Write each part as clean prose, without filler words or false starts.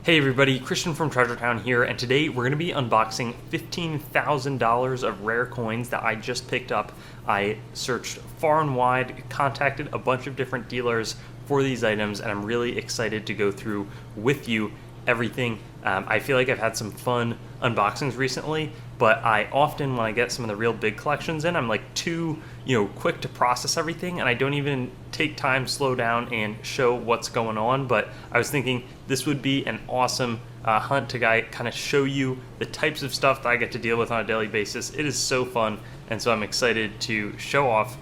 Hey everybody, Christian from Treasure Town here, and today we're going to be unboxing $15,000 of rare coins that I just picked up. I searched far and wide, contacted a bunch of different dealers for these items, and I'm really excited to go through with you everything. I feel like I've had some fun unboxings recently, but I often, when I get some of the real big collections in, I'm like too, quick to process everything, and I don't even take time, slow down, and show what's going on. But I was thinking this would be an awesome hunt to kind of show you the types of stuff that I get to deal with on a daily basis. It is so fun, and so I'm excited to show off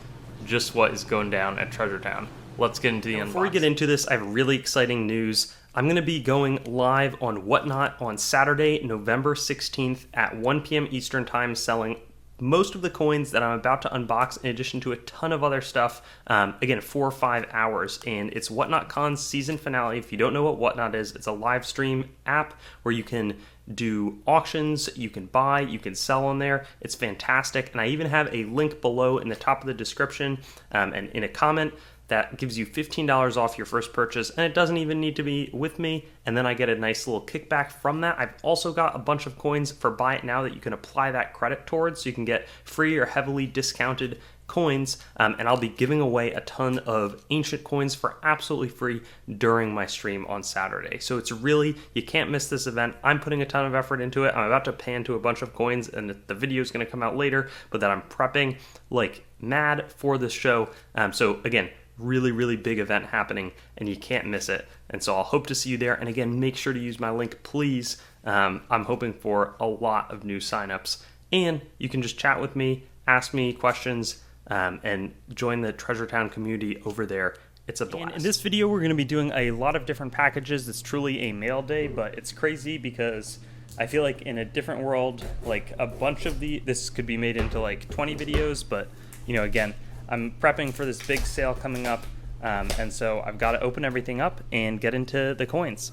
just what is going down at Treasure Town. Let's get into the unboxing. Before we get into this, I have really exciting news. I'm going to be going live on Whatnot on Saturday, November 16th at 1 p.m. Eastern Time, selling most of the coins that I'm about to unbox, in addition to a ton of other stuff. Again, 4 or 5 hours, and it's Whatnot Con's season finale. If you don't know what Whatnot is, it's a live stream app where you can do auctions, you can buy, you can sell on there. It's fantastic, and I even have a link below in the top of the description and in a comment that gives you $15 off your first purchase, and it doesn't even need to be with me, and then I get a nice little kickback from that. I've also got a bunch of coins for Buy It Now that you can apply that credit towards, so you can get free or heavily discounted coins, and I'll be giving away a ton of ancient coins for absolutely free during my stream on Saturday. So it's really, you can't miss this event. I'm putting a ton of effort into it. I'm about to pan to a bunch of coins, and the video is going to come out later, but that I'm prepping like mad for this show. So again, really big event happening, and you can't miss it. And so I'll hope to see you there. And again, make sure to use my link, please. I'm hoping for a lot of new signups, and you can just chat with me, ask me questions, and join the Treasure Town community over there. It's a blast. And in this video, we're going to be doing a lot of different packages. It's truly a mail day, but it's crazy because I feel like in a different world, like a bunch of this could be made into like 20 videos, but again, I'm prepping for this big sale coming up, and so I've got to open everything up and get into the coins.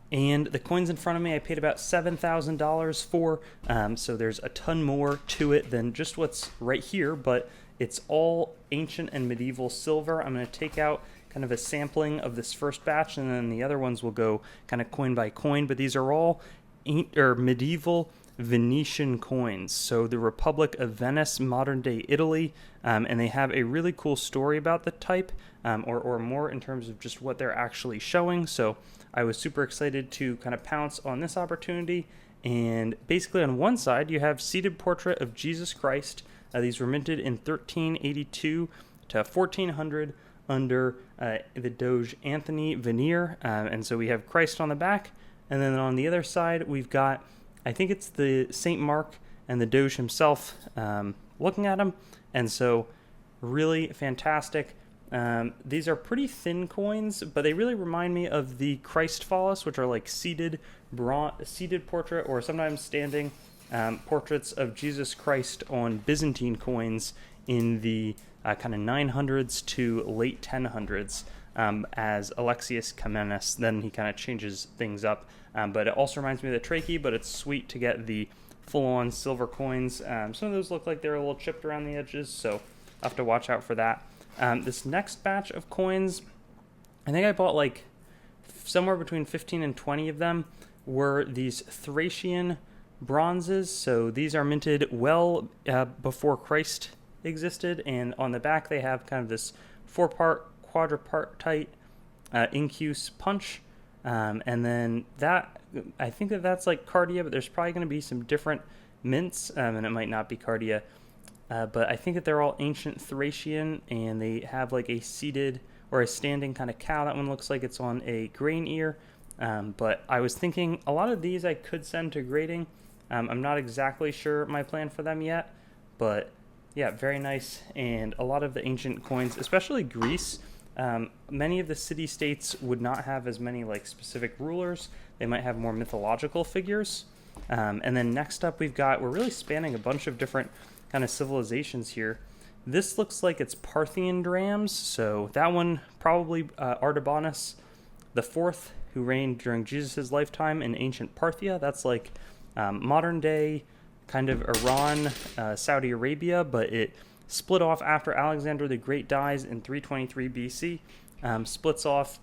And the coins in front of me, I paid about $7,000 for, so there's a ton more to it than just what's right here, but it's all ancient and medieval silver. I'm going to take out kind of a sampling of this first batch, and then the other ones will go kind of coin by coin, but these are all medieval Venetian coins, so the Republic of Venice, modern day Italy, and they have a really cool story about the type, or more in terms of just what they're actually showing. So I was super excited to kind of pounce on this opportunity. And basically on one side you have seated portrait of Jesus Christ. These were minted in 1382 to 1400 under the Doge Anthony Veneer, and so we have Christ on the back, and then on the other side we've got, I think it's the St. Mark and the Doge himself looking at him, and so really fantastic. These are pretty thin coins, but they really remind me of the Christ phallus, which are like seated portrait or sometimes standing portraits of Jesus Christ on Byzantine coins in the kind of 900s to late 1000s. As Alexius Comnenus, then he kind of changes things up. But it also reminds me of the trachea, but it's sweet to get the full-on silver coins. Some of those look like they're a little chipped around the edges, so I'll have to watch out for that. This next batch of coins, I think I bought like somewhere between 15 and 20 of them, were these Thracian bronzes. So these are minted well before Christ existed, and on the back they have kind of this 4-part quadripartite incuse punch, and then that, I think that's like Cardia, but there's probably going to be some different mints, and it might not be Cardia, but I think that they're all ancient Thracian, and they have like a seated or a standing kind of cow. That one looks like it's on a grain ear, but I was thinking a lot of these I could send to grading. I'm not exactly sure my plan for them yet, but yeah, very nice. And a lot of the ancient coins, especially Greece, many of the city-states would not have as many like specific rulers. They might have more mythological figures. And then next up we're really spanning a bunch of different kind of civilizations here. This looks like it's Parthian drachms, so that one probably Artabanus the Fourth, who reigned during Jesus' lifetime in ancient Parthia. That's like modern day kind of Iran, Saudi Arabia, but it split off after Alexander the Great dies in 323 BC, splits off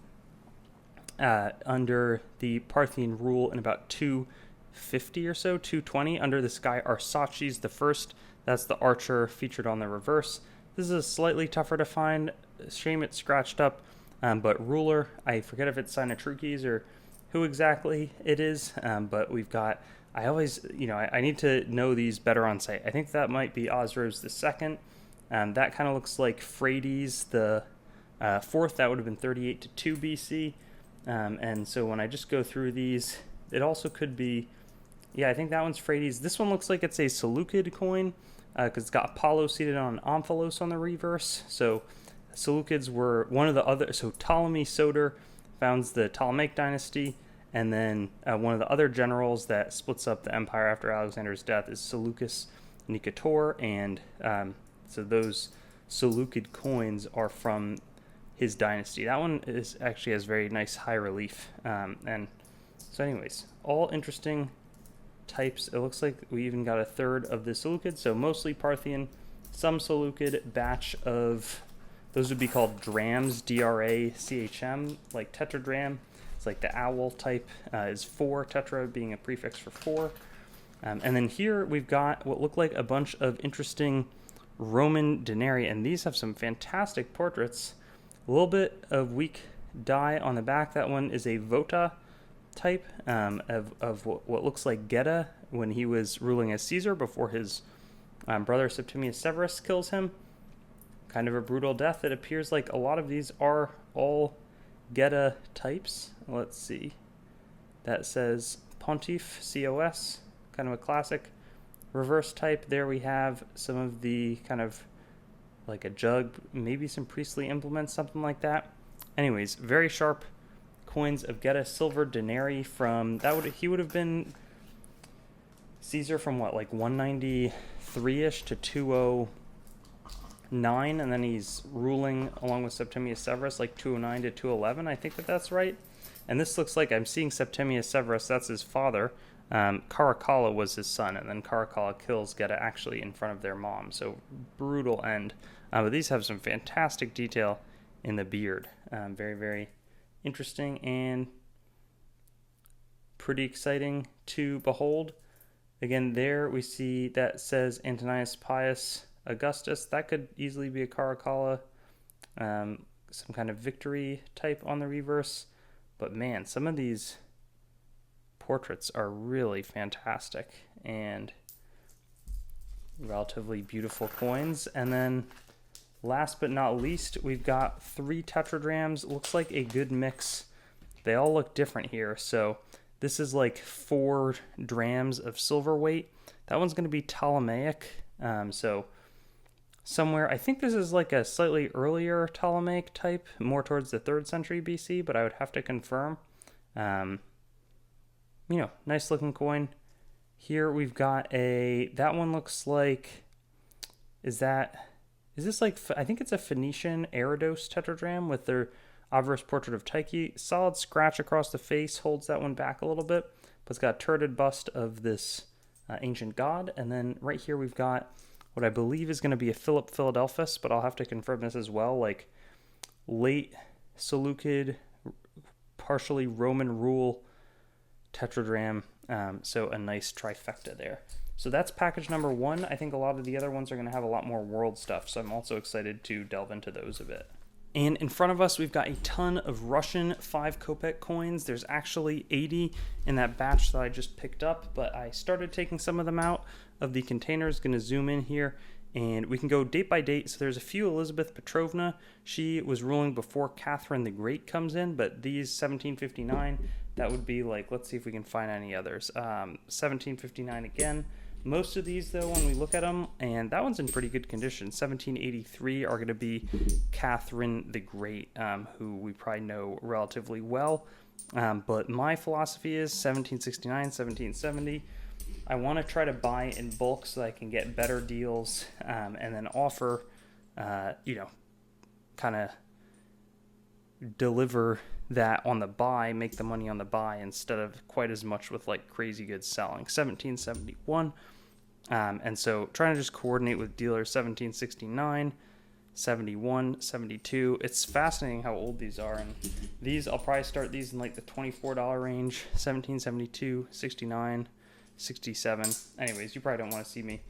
under the Parthian rule in about 250 or so, 220, under this guy Arsaces the First. That's the archer featured on the reverse. This is slightly tougher to find. Shame it's scratched up. But ruler, I forget if it's Sinatrukes or who exactly it is. But we've got, I always, I need to know these better on sight. I think that might be Osrose the Second. That kind of looks like Phrades the fourth. That would have been 38 to 2 BC. And so when I just go through these, it also could be, yeah, I think that one's Phrades. This one looks like it's a Seleucid coin because it's got Apollo seated on Omphalos on the reverse. So Seleucids were one of the other, so Ptolemy Soter founds the Ptolemaic dynasty, and then one of the other generals that splits up the empire after Alexander's death is Seleucus Nicator, and so those Seleucid coins are from his dynasty. That one is actually has very nice high relief. And so anyways, all interesting types. It looks like we even got a third of the Seleucid, so mostly Parthian, some Seleucid, batch of, those would be called drams, D-R-A-C-H-M, like tetradrachm. It's like the owl type is 4, tetra being a prefix for 4. And then here we've got what look like a bunch of interesting Roman denarii, and these have some fantastic portraits. A little bit of weak dye on the back. That one is a Vota type of what looks like Geta when he was ruling as Caesar before his brother Septimius Severus kills him. Kind of a brutal death. It appears like a lot of these are all Geta types. Let's see. That says Pontiff, COS, kind of a classic reverse type. There we have some of the kind of like a jug, maybe some priestly implements, something like that. Anyways, very sharp coins of Geta. Silver denarii from, he would have been Caesar from what, like 193-ish to 209, and then he's ruling along with Septimius Severus like 209 to 211. I think that's right. And this looks like I'm seeing Septimius Severus, that's his father. Caracalla was his son, and then Caracalla kills Geta actually in front of their mom. So brutal end. But these have some fantastic detail in the beard. Very, very interesting and pretty exciting to behold. Again, there we see that says Antonius Pius Augustus. That could easily be a Caracalla, some kind of victory type on the reverse. But man, some of these portraits are really fantastic and relatively beautiful coins. And then last but not least, we've got 3 tetradrachms. Looks like a good mix. They all look different here. So this is like 4 drams of silver weight. That one's going to be Ptolemaic. So somewhere, I think this is like a slightly earlier Ptolemaic type, more towards the 3rd century BC, but I would have to confirm. Nice looking coin. Here we've got that one looks like, is this like, I think it's a Phoenician Eridos tetradrachm with their obverse portrait of Tyche. Solid scratch across the face, holds that one back a little bit, but it's got a turreted bust of this ancient god. And then right here we've got what I believe is going to be a Philip Philadelphus, but I'll have to confirm this as well, like late Seleucid, partially Roman rule tetradrachm. So a nice trifecta there. So that's package number 1. I think a lot of the other ones are going to have a lot more world stuff, so I'm also excited to delve into those a bit. And in front of us, we've got a ton of Russian 5 kopek coins. There's actually 80 in that batch that I just picked up, but I started taking some of them out of the containers. Going to zoom in here, and we can go date by date. So there's a few Elizabeth Petrovna. She was ruling before Catherine the Great comes in, but these 1759, that would be like, let's see if we can find any others. 1759 again. Most of these, though, when we look at them, and that one's in pretty good condition, 1783 are going to be Catherine the Great, who we probably know relatively well. But my philosophy is 1769, 1770. I want to try to buy in bulk so that I can get better deals and then offer, kind of deliver that on the buy, make the money on the buy instead of quite as much with like crazy good selling. 1771. And so trying to just coordinate with dealer 1769, 71, 72. It's fascinating how old these are. And these, I'll probably start these in like the $24 range, 17, 72, 69, 67. Anyways, you probably don't want to see me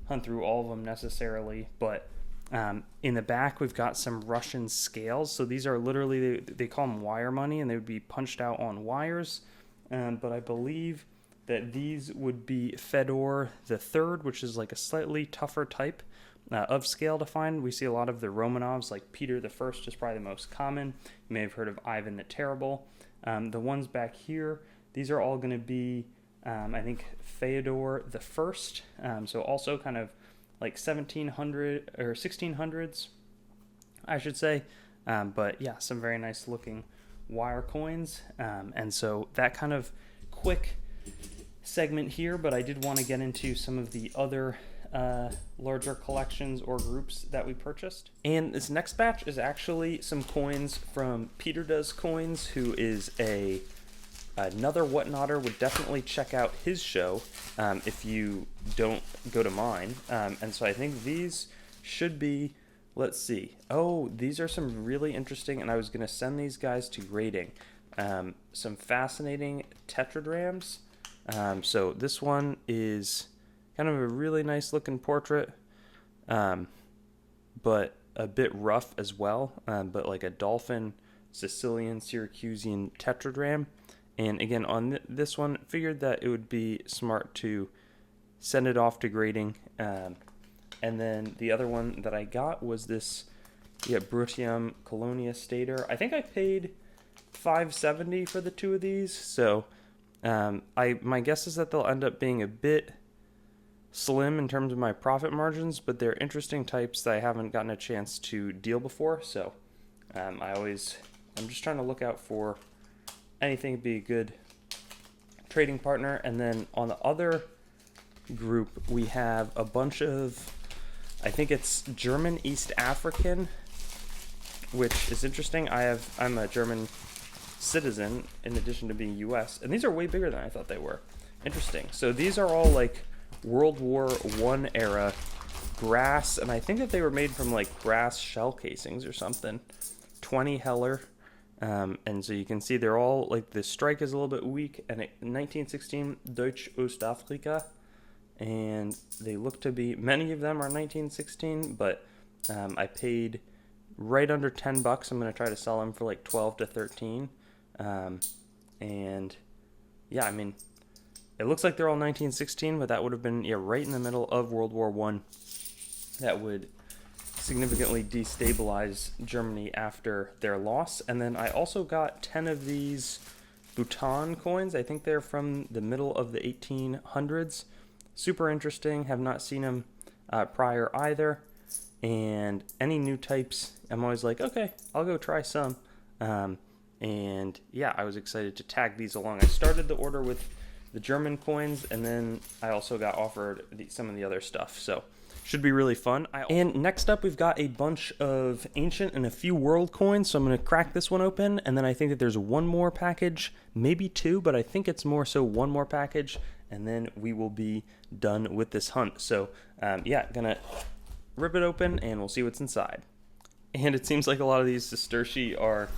hunt through all of them necessarily, but in the back we've got some Russian scales. So these are literally, they call them wire money, and they would be punched out on wires. But I believe that these would be Fedor the Third, which is like a slightly tougher type of scale to find. We see a lot of the Romanovs, like Peter the First is probably the most common. You may have heard of Ivan the Terrible. The ones back here, these are all going to be, I think, Fyodor the First. So also kind of like 1700 or 1600s, I should say. But yeah, some very nice looking wire coins. And so that kind of quick segment here, but I did want to get into some of the other larger collections or groups that we purchased. And this next batch is actually some coins from Peter Does Coins, who is another whatnotter. Would definitely check out his show if you don't go to mine. And so I think these should be, let's see. Oh, these are some really interesting, and I was going to send these guys to grading. Some fascinating tetradrachms. So this one is kind of a really nice looking portrait, but a bit rough as well, but like a dolphin, Sicilian, Syracusean tetradrachm. And again, on this one, figured that it would be smart to send it off to grading. And then the other one that I got was this Brutium Colonia Stator. I think I paid $570 for the two of these, so my guess is that they'll end up being a bit slim in terms of my profit margins, but they're interesting types that I haven't gotten a chance to deal before. So I'm just trying to look out for anything to be a good trading partner. And then on the other group, we have a bunch of, I think it's German East African, which is interesting. I'm a German citizen in addition to being US, and these are way bigger than I thought they were. Interesting. So these are all like World War I era brass, and I think that they were made from like brass shell casings or something. 20 Heller. And so you can see they're all like, the strike is a little bit weak, and in 1916 Deutsch Ostafrika, and they look to be, many of them are 1916, but I paid right under $10. I'm going to try to sell them for like 12 to 13. And yeah, I mean, it looks like they're all 1916, but that would have been right in the middle of World War I. That would significantly destabilize Germany after their loss. And then I also got 10 of these Bhutan coins. I think they're from the middle of the 1800s. Super interesting. Have not seen them prior either. And any new types, I'm always like, okay, I'll go try some. And yeah, I was excited to tag these along. I started the order with the German coins, and then I also got offered some of the other stuff. So should be really fun. And next up, we've got a bunch of ancient and a few world coins. So I'm going to crack this one open, and then I think that there's one more package, maybe two, but I think it's more so one more package, and then we will be done with this hunt. So yeah, gonna rip it open, and we'll see what's inside. And it seems like a lot of these sestertii are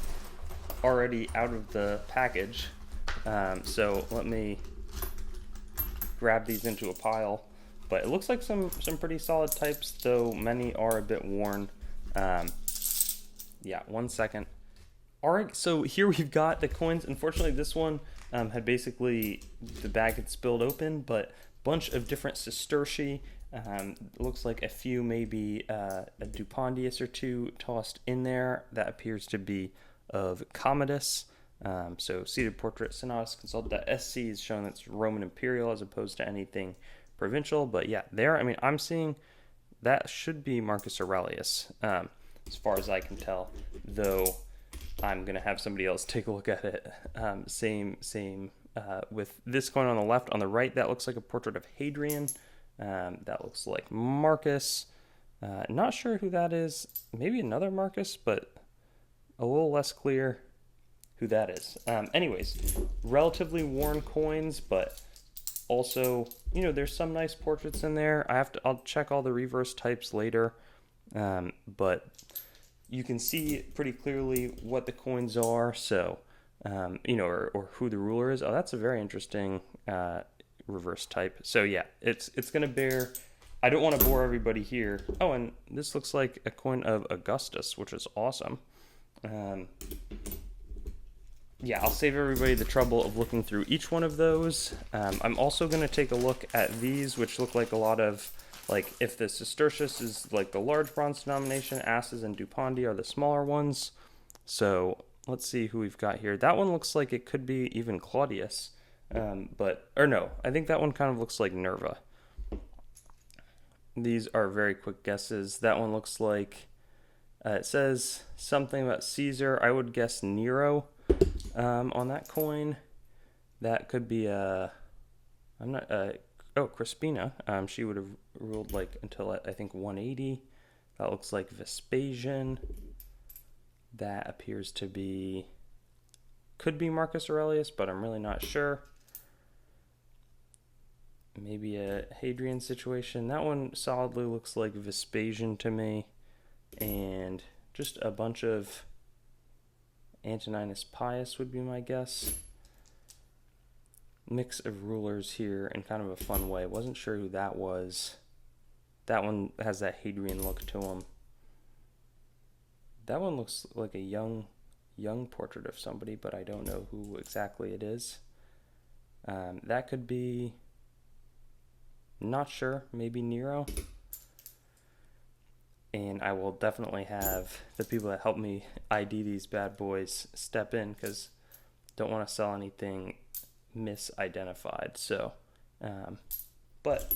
already out of the package. So let me grab these into a pile. But it looks like some pretty solid types, though many are a bit worn. Yeah, 1 second. All right, so here we've got the coins. Unfortunately, this one had basically, the bag had spilled open, but bunch of different sestertii. Looks like a few, maybe a Dupondius or two tossed in there. That appears to be of Commodus. So seated portrait, Senatus Consult.sc is showing that's Roman Imperial as opposed to anything provincial. But yeah, there, I mean, I'm seeing that should be Marcus Aurelius, as far as I can tell, though I'm going to have somebody else take a look at it. Same with this coin on the left. On the right, that looks like a portrait of Hadrian. That looks like Marcus. Not sure who that is. Maybe another Marcus, but a little less clear who that is. Anyways, relatively worn coins, but also, there's some nice portraits in there. I'll check all the reverse types later. But you can see pretty clearly what the coins are, so or who the ruler is. Oh, that's a very interesting reverse type. So yeah, it's gonna bear. I don't want to bore everybody here. Oh, and this looks like a coin of Augustus, which is awesome. Yeah, I'll save everybody the trouble of looking through each one of those. I'm also going to take a look at these, which look like a lot of, like, if the Sestertius is like the large bronze denomination, Asses and Dupandi are the smaller ones. So let's see who we've got here. That one looks like it could be even Claudius, or no, I think that one kind of looks like Nerva. These are very quick guesses. That one looks like, it says something about Caesar. I would guess Nero. On that coin, that could be Crispina. She would have ruled like until I think 180. That looks like Vespasian. That appears to be, could be Marcus Aurelius, but I'm really not sure. Maybe a Hadrian situation. That one solidly looks like Vespasian to me, and just a bunch of Antoninus Pius would be my guess. Mix of rulers here in kind of a fun way. Wasn't sure who that was. That one has that Hadrian look to him. That one looks like a young portrait of somebody, but I don't know who exactly it is. That could be, not sure, maybe Nero. And I will definitely have the people that help me ID these bad boys step in, because don't want to sell anything misidentified. So, but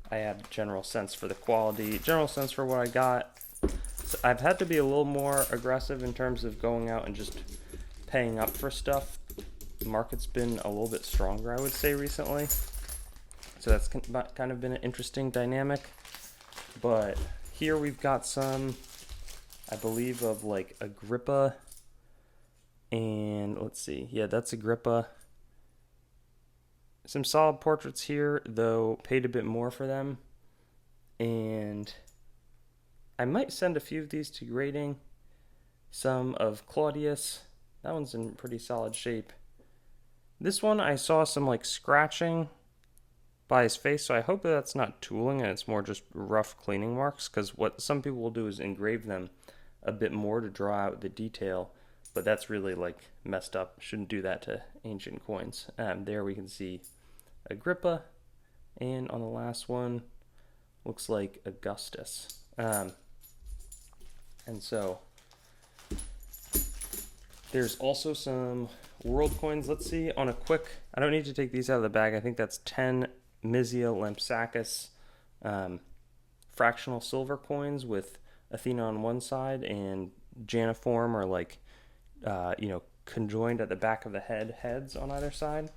I have general sense for the quality, general sense for what I got. So I've had to be a little more aggressive in terms of going out and just paying up for stuff. The market's been a little bit stronger, I would say, recently. So that's kind of been an interesting dynamic. But here we've got some, I believe, of like Agrippa, and let's see, yeah, that's Agrippa. Some solid portraits here, though paid a bit more for them, and I might send a few of these to grading. Some of Claudius, that one's in pretty solid shape. This one I saw some like scratching by his face, so I hope that's not tooling and it's more just rough cleaning marks, because what some people will do is engrave them a bit more to draw out the detail, but that's really like messed up. Shouldn't do that to ancient coins. There we can see Agrippa, and on the last one looks like Augustus. And so there's also some world coins. Let's see on a quick, I don't need to take these out of the bag. I think that's 10 Mysia Lampsacus fractional silver coins with Athena on one side and Janiform, or like conjoined at the back of the heads on either side.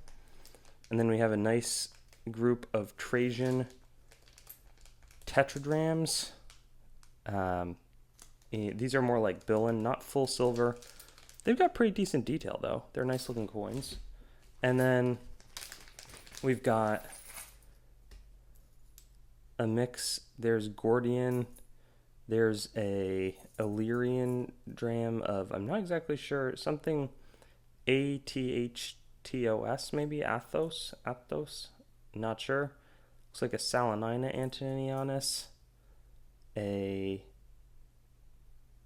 And then we have a nice group of Trajan tetradrachms. These are more like Billin, not full silver. They've got pretty decent detail though. They're nice looking coins. And then we've got a mix. There's Gordian. There's a Illyrian dram of, I'm not exactly sure, something Athtos, maybe Athos, not sure. Looks like a Salinina Antonianus.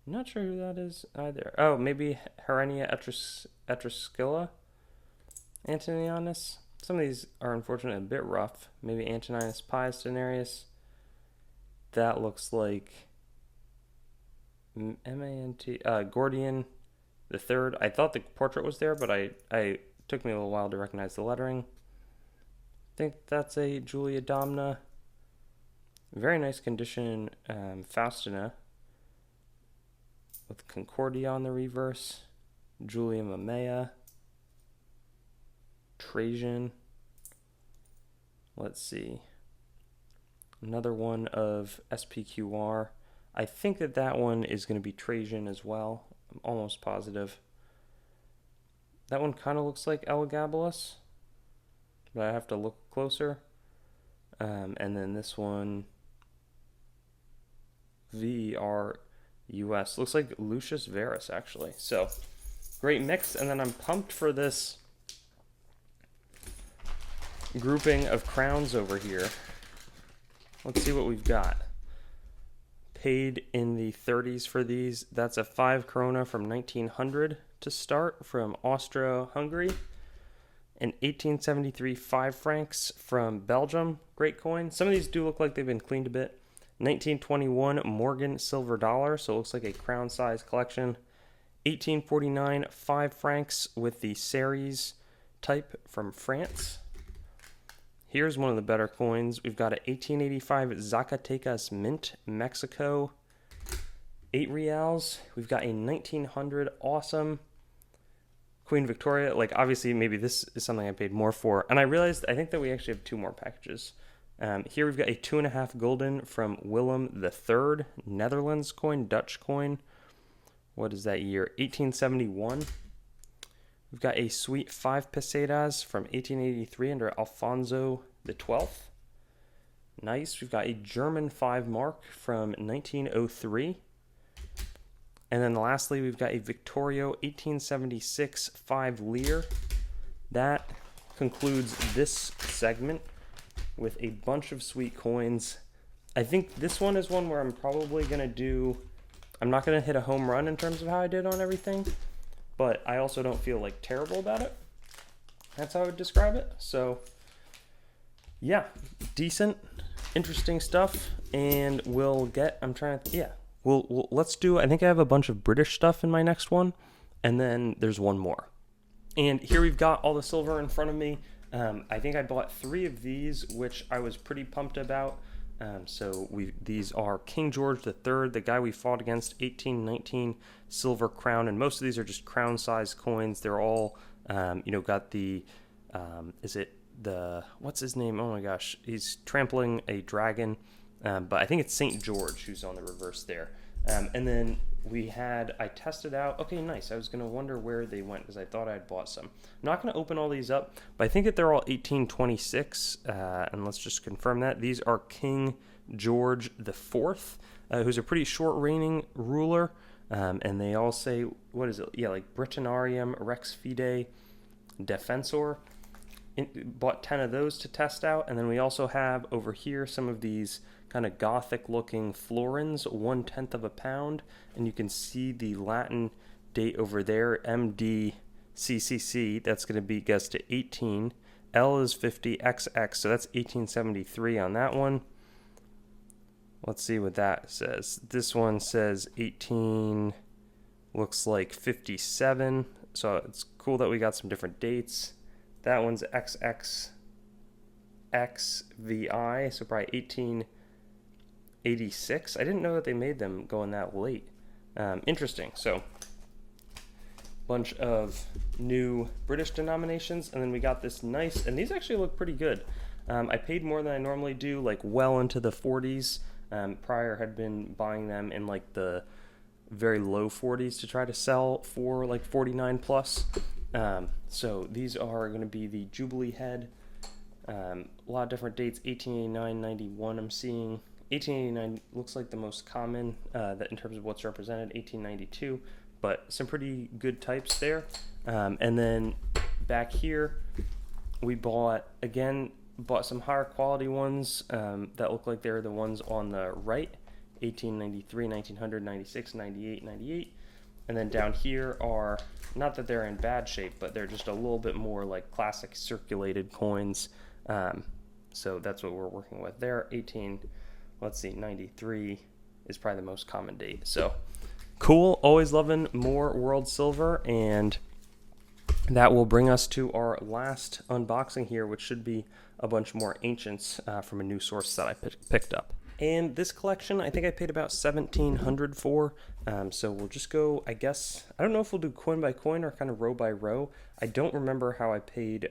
Not sure who that is either. Oh, maybe Herenia Etruscula Antonianus. Some of these are unfortunately a bit rough. Maybe Antoninus Pius Denarius. That looks like Gordian the Third. I thought the portrait was there, but I took me a little while to recognize the lettering. I think that's a Julia Domna. Very nice condition, Faustina with Concordia on the reverse. Julia Mamaea. Trajan. Let's see. Another one of SPQR. I think that one is going to be Trajan as well. I'm almost positive. That one kind of looks like Elagabalus, but I have to look closer. And then this one, VRUS. Looks like Lucius Verus, actually. So, great mix. And then I'm pumped for this grouping of crowns over here. Let's see what we've got. Paid in the 30s for these. That's a 5 krona from 1900 to start from Austro-Hungary. An 1873 5 francs from Belgium. Great coin. Some of these do look like they've been cleaned a bit. 1921 Morgan silver dollar, so it looks like a crown size collection. 1849 5 francs with the Ceres type from France. Here's one of the better coins. We've got an 1885 Zacatecas Mint, Mexico, 8 reals. We've got a 1900 awesome Queen Victoria. Like, obviously, maybe this is something I paid more for. And I realized, I think that we actually have 2 more packages. Here we've got a 2.5 gulden from Willem III, Netherlands coin, Dutch coin. What is that year? 1871. We've got a sweet 5 pesetas from 1883 under Alfonso XII. Nice. We've got a German 5 mark from 1903. And then lastly, we've got a Victorio 1876 5 lire. That concludes this segment with a bunch of sweet coins. I think this one is one where I'm probably going to do... I'm not going to hit a home run in terms of how I did on everything, but I also don't feel like terrible about it. That's how I would describe it. So yeah, decent, interesting stuff. And we'll get, let's do, I think I have a bunch of British stuff in my next one, and then there's one more. And here we've got all the silver in front of me. I think I bought 3 of these, which I was pretty pumped about. These are King George III, the guy we fought against, 1819 silver crown, and most of these are just crown size coins. They're all, got the, what's his name? Oh my gosh, he's trampling a dragon, but I think it's St. George who's on the reverse there. And then I tested out, okay, nice. I was going to wonder where they went because I thought I had bought some. I'm not going to open all these up, but I think that they're all 1826, and let's just confirm that. These are King George IV, who's a pretty short reigning ruler, and they all say, what is it? Yeah, like Britannium, Rex Fide, Defensor. Bought 10 of those to test out, and then we also have over here some of these kind of gothic looking florins, 1/10 of a pound, and you can see the Latin date over there, MDCCC. That's going to be guessed to 18. L is 50, XX, so that's 1873 on that one. Let's see what that says. This one says 18, looks like 57, so it's cool that we got some different dates. That one's XXXVI, so probably 1886. I didn't know that they made them going that late. Interesting. So, bunch of new British denominations, and then we got this nice, and these actually look pretty good. I paid more than I normally do, like well into the 40s. Prior had been buying them in like the very low 40s to try to sell for like 49 plus. So these are going to be the Jubilee head. A lot of different dates, 1889, 91 I'm seeing. 1889 looks like the most common that in terms of what's represented, 1892, but some pretty good types there. And then back here, we bought some higher quality ones that look like they're the ones on the right, 1893, 1900, 96, 98, 98. And then down here are, not that they're in bad shape, but they're just a little bit more like classic circulated coins. So that's what we're working with there. 93 is probably the most common date. So cool. Always loving more world silver. And that will bring us to our last unboxing here, which should be a bunch more ancients from a new source that I picked up. And this collection, I think I paid about $1,700 for. So we'll just go, I guess, I don't know if we'll do coin by coin or kind of row by row. I don't remember how I paid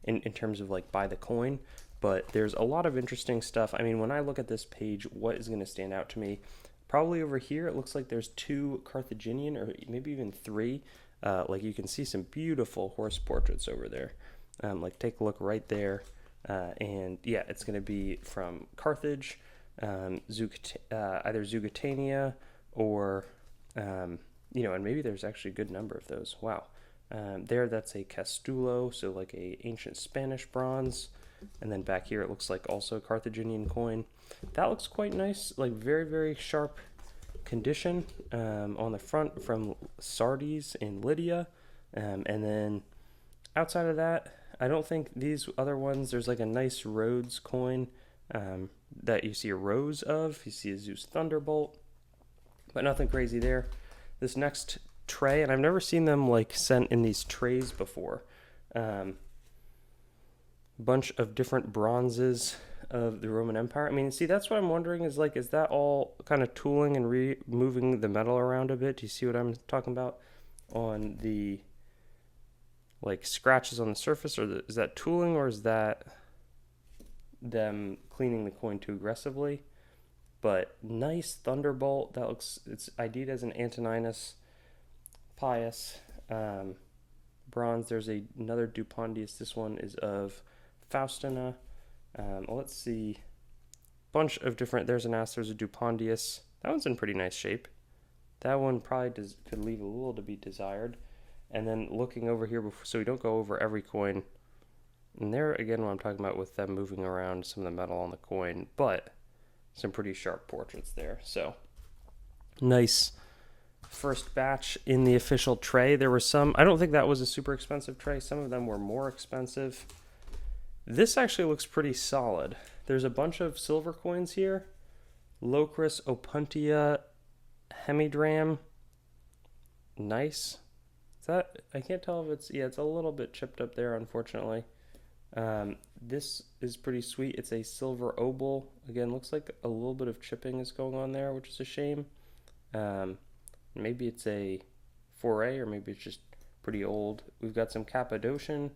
in terms of like by the coin, but there's a lot of interesting stuff. I mean, when I look at this page, what is going to stand out to me? Probably over here, it looks like there's 2 Carthaginian or maybe even 3. Like you can see some beautiful horse portraits over there. Like take a look right there. And yeah, it's going to be from Carthage. either Zugatania or, and maybe there's actually a good number of those. Wow. That's a Castulo, so like a ancient Spanish bronze. And then back here it looks like also a Carthaginian coin. That looks quite nice, like very, very sharp condition on the front from Sardes in Lydia. And then outside of that, I don't think these other ones, there's like a nice Rhodes coin that you see a rose of. You see a Zeus Thunderbolt, but nothing crazy there. This next tray, and I've never seen them like sent in these trays before. Bunch of different bronzes of the Roman Empire. I mean, see, that's what I'm wondering is like, is that all kind of tooling and removing the metal around a bit? Do you see what I'm talking about on the like scratches on the surface, or is that tooling, or is that them cleaning the coin too aggressively? But nice Thunderbolt. That looks, it's ID'd as an Antoninus Pius bronze. There's another Dupondius. This one is of Faustina. Let's see. Bunch of different, there's an Ass, there's a Dupondius. That one's in pretty nice shape. That one probably could leave a little to be desired. And then looking over here, so we don't go over every coin. And there, again, what I'm talking about with them moving around some of the metal on the coin, but some pretty sharp portraits there. So, nice first batch in the official tray. There were some, I don't think that was a super expensive tray. Some of them were more expensive. This actually looks pretty solid. There's a bunch of silver coins here. Locris Opuntia Hemidram. Nice. Is that, I can't tell if it's, yeah, it's a little bit chipped up there, unfortunately. This is pretty sweet. It's a silver obol. Again, looks like a little bit of chipping is going on there, which is a shame. Maybe it's a foray, or maybe it's just pretty old. We've got some Cappadocian.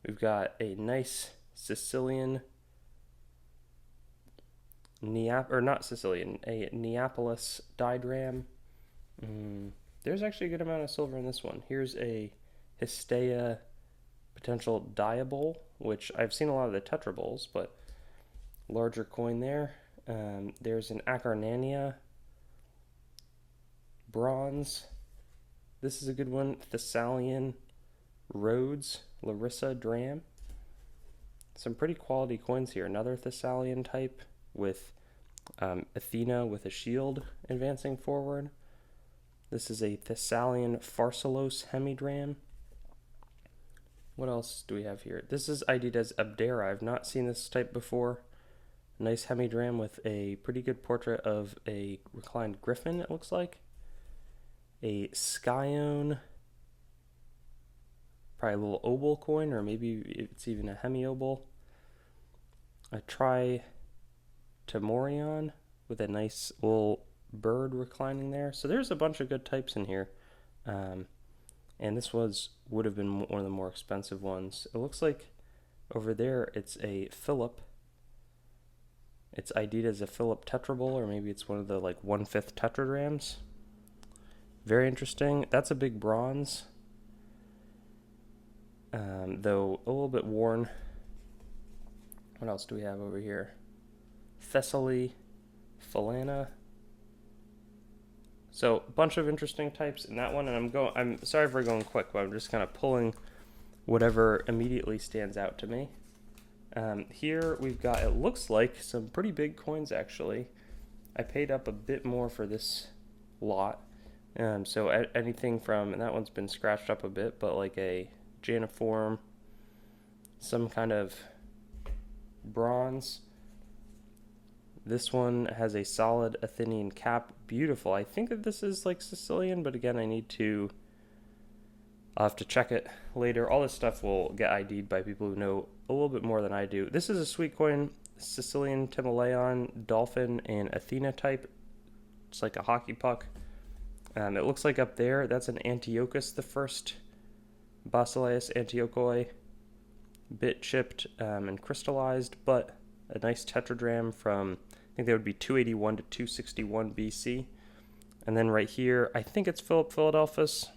We've got a nice Sicilian, not Sicilian, a Neapolis didrachms. There's actually a good amount of silver in this one. Here's a Histea potential diabol, which I've seen a lot of the tetrabols, but larger coin there. There's an Acarnania bronze. This is a good one. Thessalian Rhodes Larissa Dram. Some pretty quality coins here. Another Thessalian type with Athena with a shield advancing forward. This is a Thessalian Pharsalos Hemidram. What else do we have here? This is ID'd as Abdera. I've not seen this type before. Nice Hemidram with a pretty good portrait of a reclined griffin, it looks like. A Scion, probably a little obol coin, or maybe it's even a hemi-obol. A Tritamorion with a nice little bird reclining there. So there's a bunch of good types in here. And this would have been one of the more expensive ones. It looks like over there it's a Philip. It's ID'd as a Philip tetrabol, or maybe it's one of the like 1/5 tetradrachms. Very interesting. That's a big bronze, though a little bit worn. What else do we have over here? Thessaly, Philana. So a bunch of interesting types in that one, and I'm sorry for going quick, but I'm just kind of pulling whatever immediately stands out to me. Here we've got, it looks like some pretty big coins actually. I paid up a bit more for this lot. So anything from, and that one's been scratched up a bit, but like a Janiform, some kind of bronze. This one has a solid Athenian cap. Beautiful. I think that this is like Sicilian, but again, I'll have to check it later. All this stuff will get ID'd by people who know a little bit more than I do. This is a sweet coin, Sicilian Timoleon, Dolphin, and Athena type. It's like a hockey puck. It looks like up there, that's an Antiochus the First, Basileus Antiochoi, bit chipped and crystallized, but a nice tetradrachms from, I think that would be 281 to 261 BC. And then right here, I think it's Philip Philadelphus.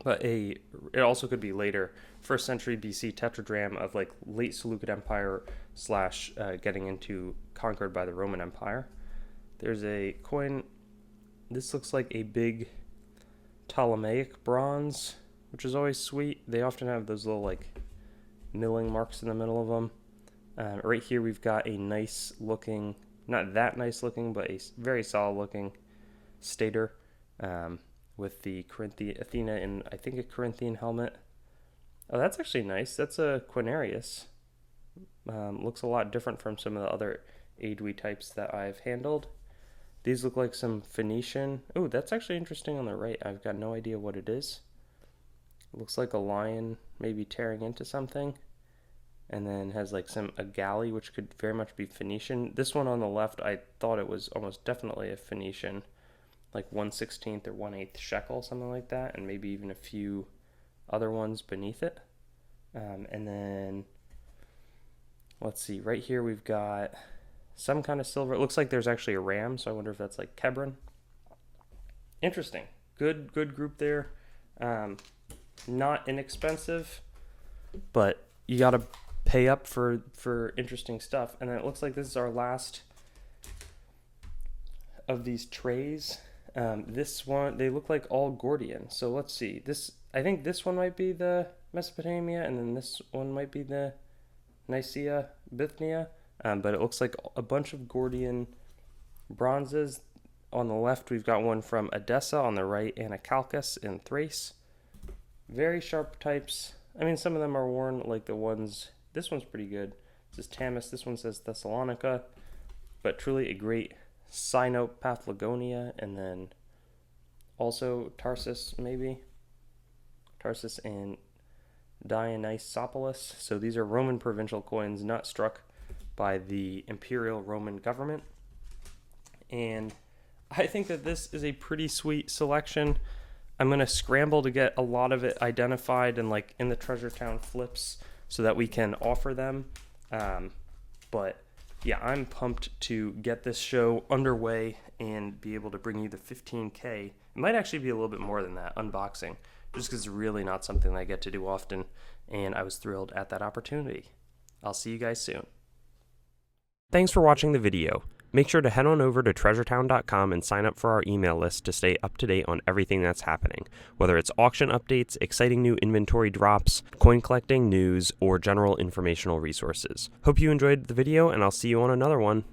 but it also could be later, 1st century BC tetradrachm of like late Seleucid Empire slash getting into conquered by the Roman Empire. There's a coin. This looks like a big Ptolemaic bronze, which is always sweet. They often have those little like milling marks in the middle of them. Right here we've got a nice looking, not that nice looking, but a very solid looking stater with the Athena in, I think, a Corinthian helmet. Oh, that's actually nice. That's a Quinarius. Looks a lot different from some of the other Adui types that I've handled. These look like some Phoenician. Oh, that's actually interesting on the right. I've got no idea what it is. It looks like a lion maybe tearing into something. And then has like a galley, which could very much be Phoenician. This one on the left, I thought it was almost definitely a Phoenician, like 1/16 or 1/8 shekel, something like that, and maybe even a few other ones beneath it. And then, let's see, right here we've got some kind of silver. It looks like there's actually a ram, so I wonder if that's like Kebron. Interesting. Good group there. Not inexpensive, but you got to pay up for interesting stuff. And then it looks like this is our last of these trays. This one, they look like all Gordian. So let's see. I think this one might be the Mesopotamia, and then this one might be the Nicaea, Bithynia. But it looks like a bunch of Gordian bronzes. On the left, we've got one from Edessa, on the right, Anachalcus in Thrace. Very sharp types. I mean, some of them are worn, like the ones, this one's pretty good. This is Tamis, this one says Thessalonica, but truly a great Sino-Paphlagonia, and then also Tarsus, maybe. Tarsus and Dionysopolis. So these are Roman provincial coins, not struck by the imperial Roman government. And I think that this is a pretty sweet selection. I'm going to scramble to get a lot of it identified and like in the Treasure Town flips so that we can offer them. But yeah, I'm pumped to get this show underway and be able to bring you the 15K. It might actually be a little bit more than that, unboxing, just because it's really not something that I get to do often, and I was thrilled at that opportunity. I'll see you guys soon. Thanks for watching the video. Make sure to head on over to treasuretown.com and sign up for our email list to stay up to date on everything that's happening, whether it's auction updates, exciting new inventory drops, coin collecting news, or general informational resources. Hope you enjoyed the video, and I'll see you on another one.